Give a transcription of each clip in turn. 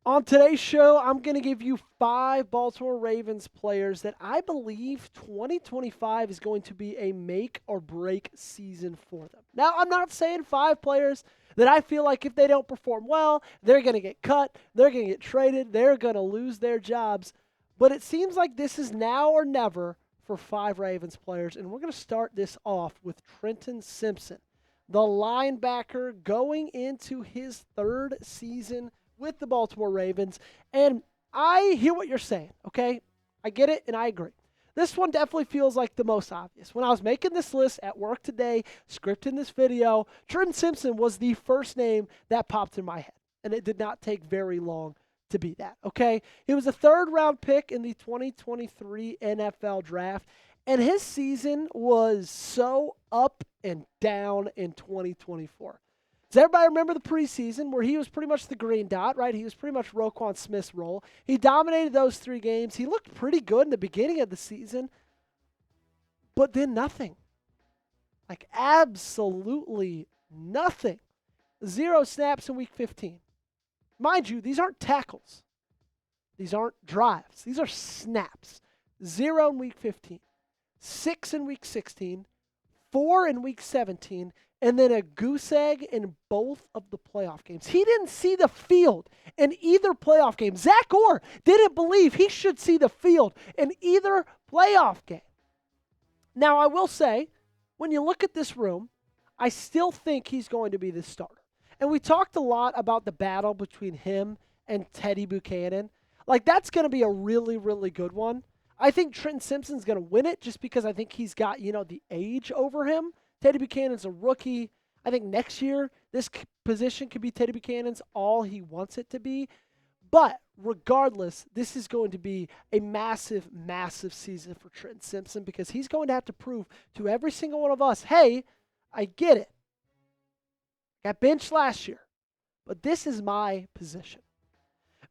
On today's show, I'm going to give you 5 Baltimore Ravens players that I believe 2025 is going to be a make or break season for them. Now, I'm not saying 5 players that I feel like if they don't perform well, they're going to get cut, they're going to get traded, they're going to lose their jobs. But it seems like this is now or never for 5 Ravens players. And we're going to start this off with Trenton Simpson, the linebacker going into his 3rd season with the Baltimore Ravens. And I hear what you're saying, okay? I get it, and I agree. This one definitely feels like the most obvious. When I was making this list at work today, scripting this video, Trenton Simpson was the first name that popped in my head. And it did not take very long to be that, okay? He was a 3rd-round pick in the 2023 NFL Draft. And his season was so up and down in 2024. Does everybody remember the preseason where he was pretty much the green dot, right? He was pretty much Roquan Smith's role. He dominated those 3 games. He looked pretty good in the beginning of the season, but then nothing. Like absolutely nothing. 0 snaps in week 15. Mind you, these aren't tackles. These aren't drives. These are snaps. 0 in week 15. 6 in week 16. 4 in week 17. And then a goose egg in both of the playoff games. He didn't see the field in either playoff game. Zach Orr didn't believe he should see the field in either playoff game. Now, I will say, when you look at this room, I still think he's going to be the starter. And we talked a lot about the battle between him and Teddy Buchanan. Like, that's going to be a really, really good one. I think Trenton Simpson's going to win it just because I think he's got, the age over him. Teddy Buchanan's a rookie. I think next year, this position could be Teddy Buchanan's all he wants it to be. But regardless, this is going to be a massive, massive season for Trenton Simpson because he's going to have to prove to every single one of us, hey, I get it. Got benched last year, but this is my position.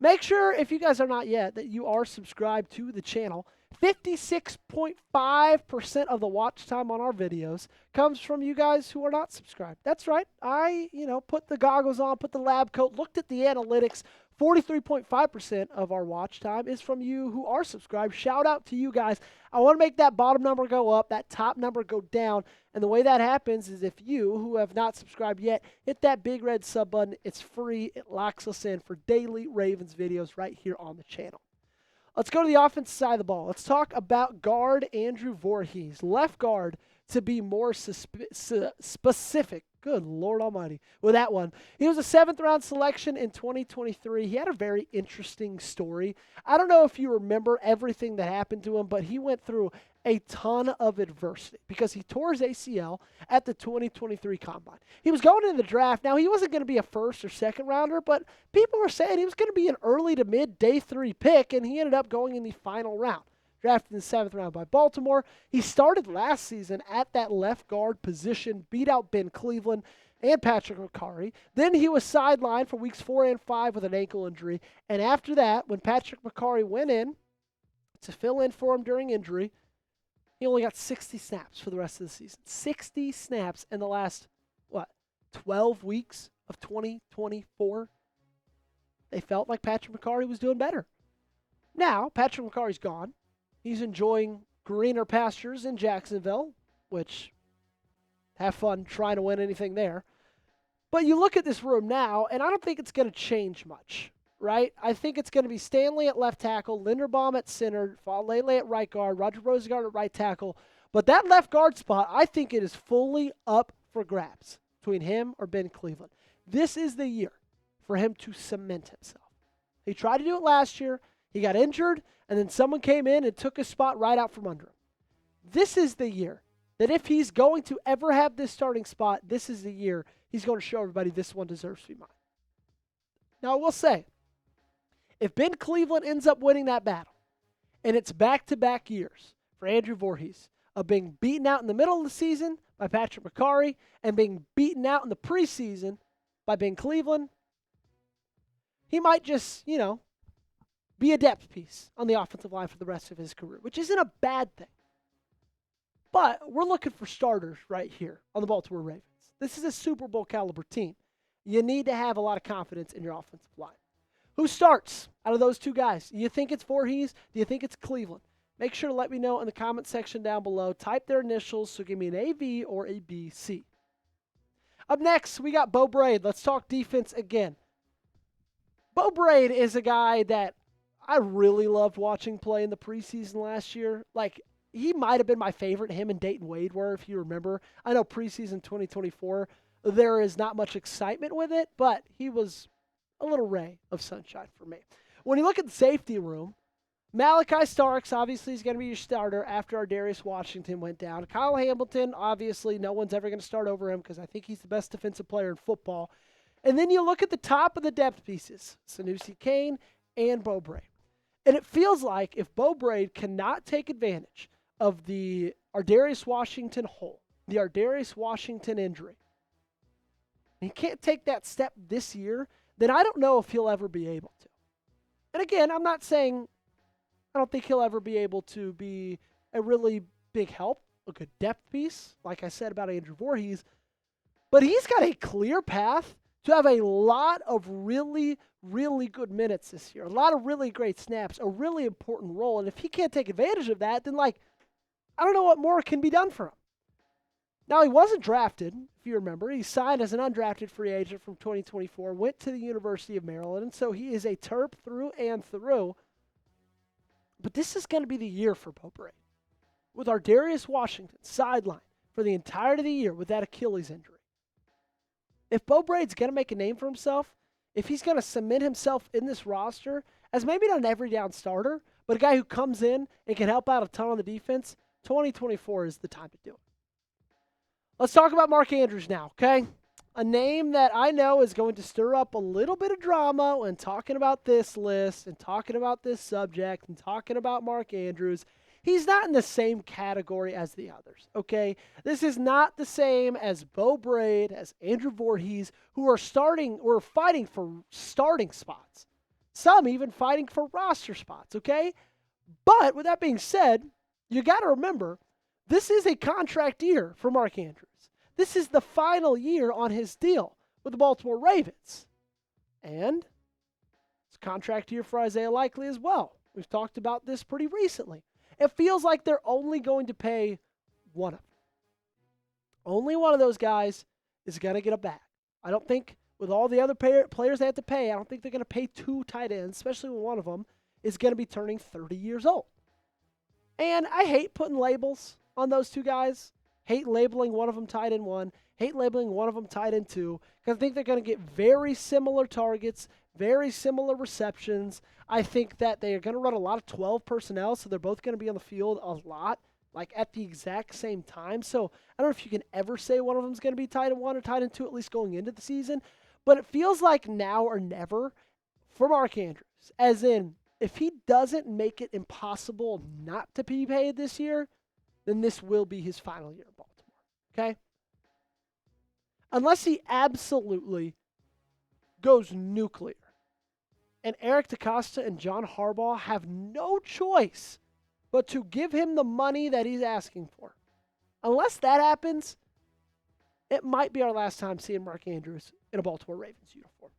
Make sure, if you guys are not yet, that you are subscribed to the channel. 56.5% of the watch time on our videos comes from you guys who are not subscribed. That's right. I, put the goggles on, put the lab coat, looked at the analytics. 43.5% of our watch time is from you who are subscribed. Shout out to you guys. I want to make that bottom number go up, that top number go down. And the way that happens is if you, who have not subscribed yet, hit that big red sub button. It's free. It locks us in for daily Ravens videos right here on the channel. Let's go to the offensive side of the ball. Let's talk about guard Andrew Vorhees, left guard to be more specific. Good Lord Almighty. With that one, he was a 7th-round selection in 2023. He had a very interesting story. I don't know if you remember everything that happened to him, but he went through a ton of adversity because he tore his ACL at the 2023 Combine. He was going into the draft. Now, he wasn't going to be a 1st or 2nd rounder, but people were saying he was going to be an early to mid day 3 pick, and he ended up going in the final round. Drafted in the 7th round by Baltimore. He started last season at that left guard position, beat out Ben Cleveland and Patrick McCarry. Then he was sidelined for weeks 4 and 5 with an ankle injury. And after that, when Patrick McCarry went in to fill in for him during injury, he only got 60 snaps for the rest of the season. 60 snaps in the last, 12 weeks of 2024. They felt like Patrick McCarry was doing better. Now, Patrick McCarry's gone. He's enjoying greener pastures in Jacksonville, which, have fun trying to win anything there. But you look at this room now, and I don't think it's going to change much, right? I think it's going to be Stanley at left tackle, Linderbaum at center, Lele at right guard, Roger Rosegard at right tackle. But that left guard spot, I think it is fully up for grabs between him or Ben Cleveland. This is the year for him to cement himself. He tried to do it last year. He got injured, and then someone came in and took his spot right out from under him. This is the year that if he's going to ever have this starting spot, this is the year he's going to show everybody this one deserves to be mine. Now, I will say, if Ben Cleveland ends up winning that battle, and it's back-to-back years for Andrew Vorhees of being beaten out in the middle of the season by Patrick McCarry and being beaten out in the preseason by Ben Cleveland, he might just, be a depth piece on the offensive line for the rest of his career, which isn't a bad thing. But we're looking for starters right here on the Baltimore Ravens. This is a Super Bowl caliber team. You need to have a lot of confidence in your offensive line. Who starts out of those two guys? Do you think it's Vorhees? Do you think it's Cleveland? Make sure to let me know in the comment section down below. Type their initials, so give me an AV or a BC. Up next, we got Beau Brade. Let's talk defense again. Beau Brade is a guy that I really loved watching play in the preseason last year. Like, he might have been my favorite. Him and Dayton Wade were, if you remember. I know preseason 2024, there is not much excitement with it, but he was a little ray of sunshine for me. When you look at the safety room, Malachi Starks obviously is going to be your starter after Ardarius Washington went down. Kyle Hamilton, obviously, no one's ever going to start over him because I think he's the best defensive player in football. And then you look at the top of the depth pieces, Sanusi Kane and Beau Brade. And it feels like if Beau Brade cannot take advantage of the Ardarius Washington hole, the Ardarius Washington injury, and he can't take that step this year, then I don't know if he'll ever be able to. And again, I'm not saying I don't think he'll ever be able to be a really big help, a good depth piece, like I said about Andrew Vorhees, but he's got a clear path to have a lot of really, really good minutes this year, a lot of really great snaps, a really important role. And if he can't take advantage of that, then, I don't know what more can be done for him. Now, he wasn't drafted, if you remember. He signed as an undrafted free agent from 2024, went to the University of Maryland, and so he is a Terp through and through. But this is going to be the year for Beau Brade. With Ardarius Washington sidelined for the entirety of the year with that Achilles injury. If Beau Brade's going to make a name for himself, if he's going to cement himself in this roster as maybe not an every down starter, but a guy who comes in and can help out a ton on the defense, 2024 is the time to do it. Let's talk about Mark Andrews now, okay? A name that I know is going to stir up a little bit of drama when talking about this list and talking about this subject and talking about Mark Andrews. He's not in the same category as the others, okay? This is not the same as Beau Brade, as Andrew Vorhees, who are fighting for starting spots. Some even fighting for roster spots, okay? But with that being said, you got to remember, this is a contract year for Mark Andrews. This is the final year on his deal with the Baltimore Ravens. And it's a contract year for Isaiah Likely as well. We've talked about this pretty recently. It feels like they're only going to pay one of them. Only one of those guys is going to get a bag. I don't think with all the other players they have to pay, I don't think they're going to pay two tight ends, especially when one of them is going to be turning 30 years old. And I hate putting labels on those two guys. Hate labeling one of them tight end one. Hate labeling one of them tight end two. Because I think they're going to get very similar targets, very similar receptions. I think that they are going to run a lot of 12 personnel, so they're both going to be on the field a lot, at the exact same time. So I don't know if you can ever say one of them is going to be tight end one or tight end two, at least going into the season. But it feels like now or never for Mark Andrews. As in, if he doesn't make it impossible not to be paid this year, then this will be his final year in Baltimore, okay? Unless he absolutely goes nuclear and Eric DeCosta and John Harbaugh have no choice but to give him the money that he's asking for. Unless that happens, it might be our last time seeing Mark Andrews in a Baltimore Ravens uniform.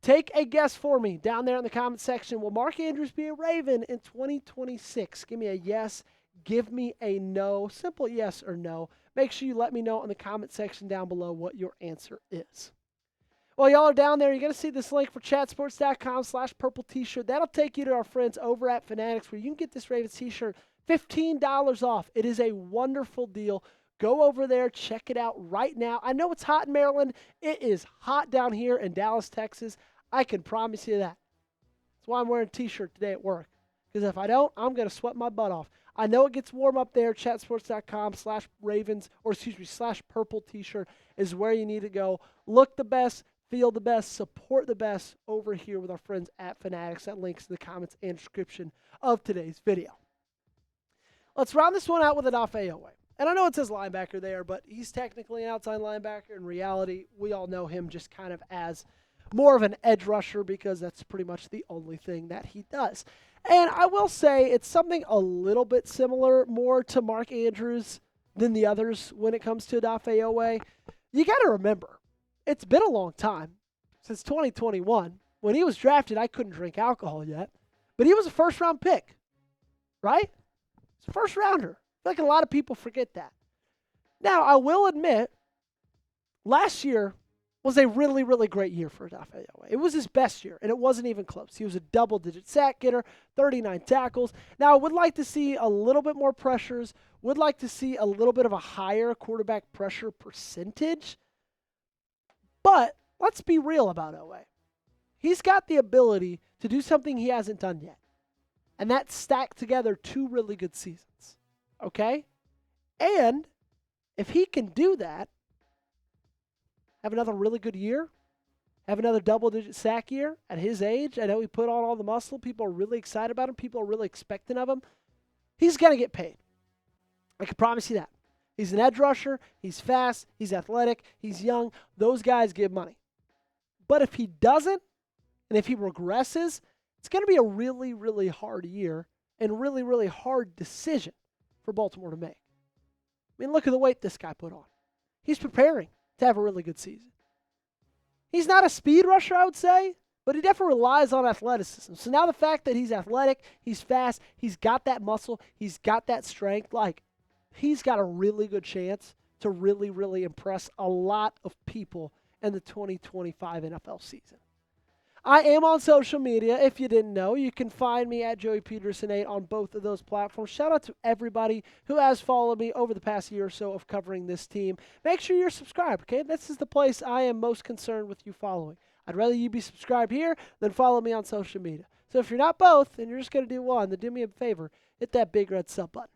Take a guess for me down there in the comment section. Will Mark Andrews be a Raven in 2026? Give me a yes. Give me a no. Simple yes or no. Make sure you let me know in the comment section down below what your answer is. While y'all are down there, you're going to see this link for chatsports.com/purple t-shirt. That'll take you to our friends over at Fanatics where you can get this Ravens t-shirt $15 off. It is a wonderful deal. Go over there. Check it out right now. I know it's hot in Maryland. It is hot down here in Dallas, Texas. I can promise you that. That's why I'm wearing a t-shirt today at work. Because if I don't, I'm going to sweat my butt off. I know it gets warm up there. Chatsports.com/Ravens, /purple t-shirt is where you need to go. Look the best, feel the best, support the best over here with our friends at Fanatics. That link's in the comments and description of today's video. Let's round this one out with Odafe Oweh. And I know it says linebacker there, but he's technically an outside linebacker. In reality, we all know him just kind of as more of an edge rusher because that's pretty much the only thing that he does. And I will say it's something a little bit similar more to Mark Andrews than the others when it comes to Odafe Oweh. You got to remember, it's been a long time since 2021. When he was drafted, I couldn't drink alcohol yet, but he was a first-round pick, right? He's a first-rounder. I feel like a lot of people forget that. Now, I will admit, last year was a really, really great year for Odafe Oweh. It was his best year, and it wasn't even close. He was a double-digit sack getter, 39 tackles. Now, I would like to see a little bit more pressures, would like to see a little bit of a higher quarterback pressure percentage, but let's be real about Oweh. He's got the ability to do something he hasn't done yet, and that's stack together 2 really good seasons, okay? And if he can do that, have another really good year, have another double-digit sack year at his age, I know he put on all the muscle, people are really excited about him, people are really expecting of him, he's going to get paid. I can promise you that. He's an edge rusher, he's fast, he's athletic, he's young, those guys give money. But if he doesn't, and if he regresses, it's going to be a really, really hard year and really, really hard decision for Baltimore to make. I mean, look at the weight this guy put on. He's preparing to have a really good season. He's not a speed rusher, I would say, but he definitely relies on athleticism. So now the fact that he's athletic, he's fast, he's got that muscle, he's got that strength, like, he's got a really good chance to really, really impress a lot of people in the 2025 NFL season. I am on social media. If you didn't know, you can find me at Joey Peterson8 on both of those platforms. Shout out to everybody who has followed me over the past year or so of covering this team. Make sure you're subscribed, okay? This is the place I am most concerned with you following. I'd rather you be subscribed here than follow me on social media. So if you're not both and you're just going to do one, then do me a favor. Hit that big red sub button.